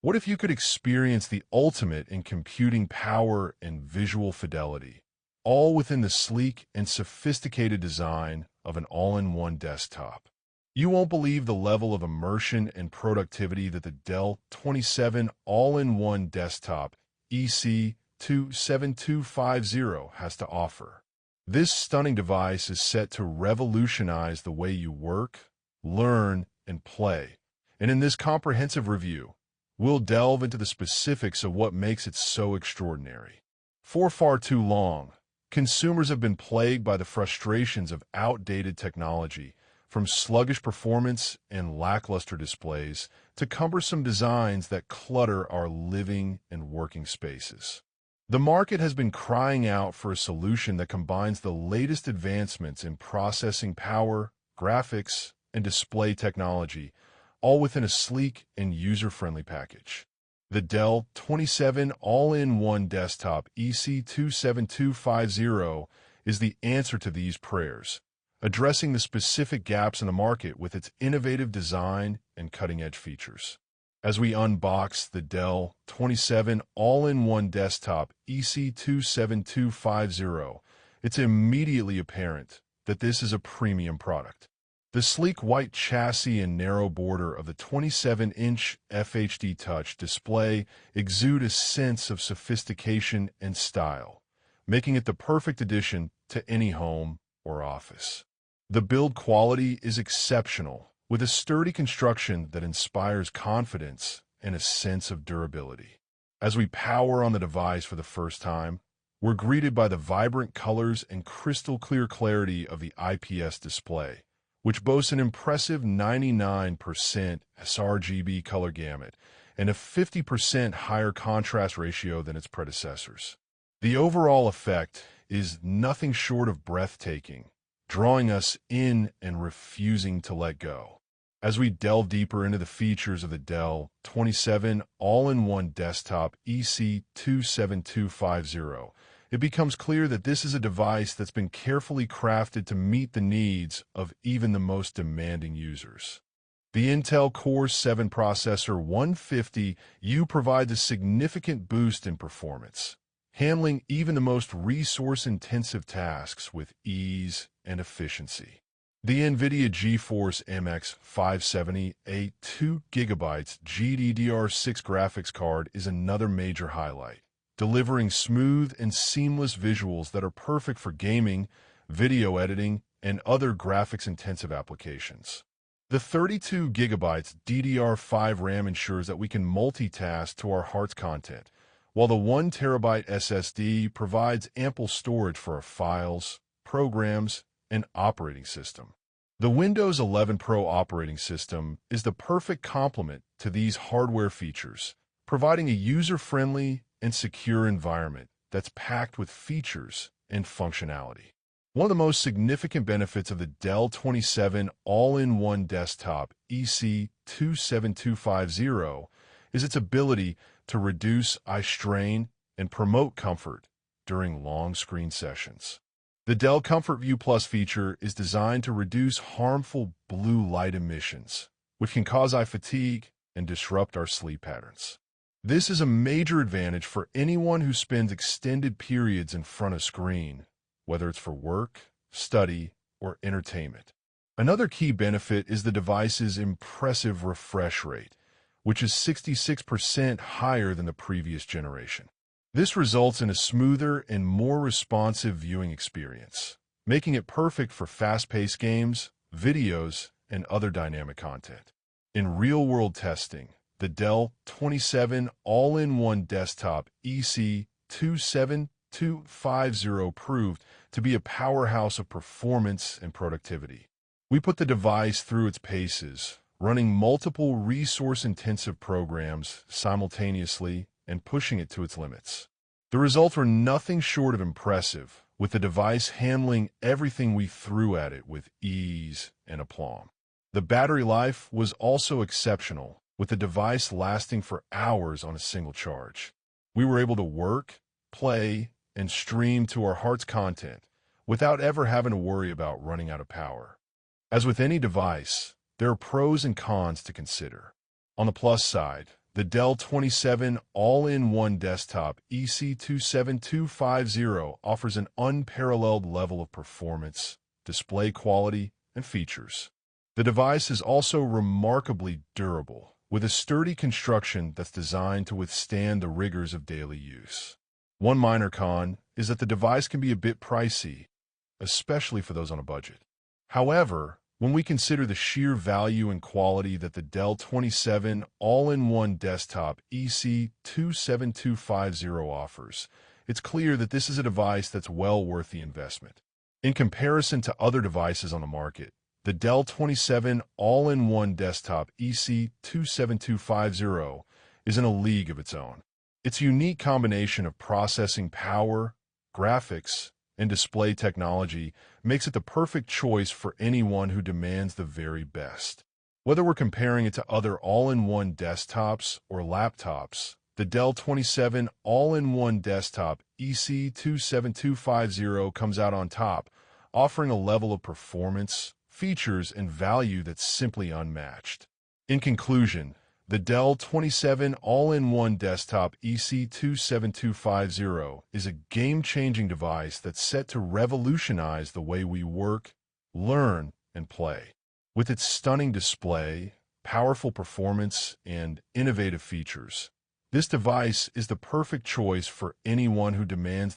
What if you could experience the ultimate in computing power and visual fidelity, all within the sleek and sophisticated design of an all-in-one desktop? You won't believe the level of immersion and productivity that the Dell 27 All-in-One Desktop EC27250 has to offer. This stunning device is set to revolutionize the way you work, learn, and play. And in this comprehensive review, we'll delve into the specifics of what makes it so extraordinary. For far too long, consumers have been plagued by the frustrations of outdated technology, from sluggish performance and lackluster displays to cumbersome designs that clutter our living and working spaces. The market has been crying out for a solution that combines the latest advancements in processing power, graphics, and display technology, all within a sleek and user-friendly package. The Dell 27 All-in-One Desktop EC27250 is the answer to these prayers, addressing the specific gaps in the market with its innovative design and cutting-edge features. As we unbox the Dell 27 All-in-One Desktop EC27250, it's immediately apparent that this is a premium product. The sleek white chassis and narrow border of the 27-inch FHD Touch display exude a sense of sophistication and style, making it the perfect addition to any home or office. The build quality is exceptional, with a sturdy construction that inspires confidence and a sense of durability. As we power on the device for the first time, we're greeted by the vibrant colors and crystal-clear clarity of the IPS display, which boasts an impressive 99% sRGB color gamut and a 50% higher contrast ratio than its predecessors. The overall effect is nothing short of breathtaking, drawing us in and refusing to let go. As we delve deeper into the features of the Dell 27 All-in-One Desktop EC27250, it becomes clear that this is a device that's been carefully crafted to meet the needs of even the most demanding users. The Intel Core 7 processor 150U provides a significant boost in performance, handling even the most resource-intensive tasks with ease and efficiency. The NVIDIA GeForce MX570A 2GB GDDR6 graphics card is another major highlight, delivering smooth and seamless visuals that are perfect for gaming, video editing, and other graphics-intensive applications. The 32GB DDR5 RAM ensures that we can multitask to our heart's content, while the 1TB SSD provides ample storage for our files, programs, and operating system. The Windows 11 Pro operating system is the perfect complement to these hardware features, providing a user-friendly and secure environment that's packed with features and functionality. One of the most significant benefits of the Dell 27 All-in-One Desktop EC27250 is its ability to reduce eye strain and promote comfort during long screen sessions. The Dell ComfortView Plus feature is designed to reduce harmful blue light emissions, which can cause eye fatigue and disrupt our sleep patterns. This is a major advantage for anyone who spends extended periods in front of screen, whether it's for work, study, or entertainment. Another key benefit is the device's impressive refresh rate, which is 66% higher than the previous generation. This results in a smoother and more responsive viewing experience, making it perfect for fast-paced games, videos, and other dynamic content. In real-world testing, the Dell 27 All-in-One Desktop EC27250 proved to be a powerhouse of performance and productivity. We put the device through its paces, running multiple resource-intensive programs simultaneously and pushing it to its limits. The results were nothing short of impressive, with the device handling everything we threw at it with ease and aplomb. The battery life was also exceptional, with the device lasting for hours on a single charge. We were able to work, play, and stream to our heart's content without ever having to worry about running out of power. As with any device, there are pros and cons to consider. On the plus side, the The Dell 27 All-in-One Desktop EC27250 offers an unparalleled level of performance, display quality, and features. The device is also remarkably durable, with a sturdy construction that's designed to withstand the rigors of daily use. One minor con is that the device can be a bit pricey, especially for those on a budget. However, when we consider the sheer value and quality that the Dell 27 All-in-One Desktop EC27250 offers, it's clear that this is a device that's well worth the investment. In comparison to other devices on the market, the Dell 27 All-in-One Desktop EC27250 is in a league of its own. Its unique combination of processing power, graphics, and display technology makes it the perfect choice for anyone who demands the very best. Whether we're comparing it to other all-in-one desktops or laptops, the Dell 27 All-in-One Desktop EC27250 comes out on top, offering a level of performance, features, and value that's simply unmatched. In conclusion, the Dell 27 All-in-One Desktop EC27250 is a game-changing device that's set to revolutionize the way we work, learn, and play. With its stunning display, powerful performance, and innovative features, this device is the perfect choice for anyone who demands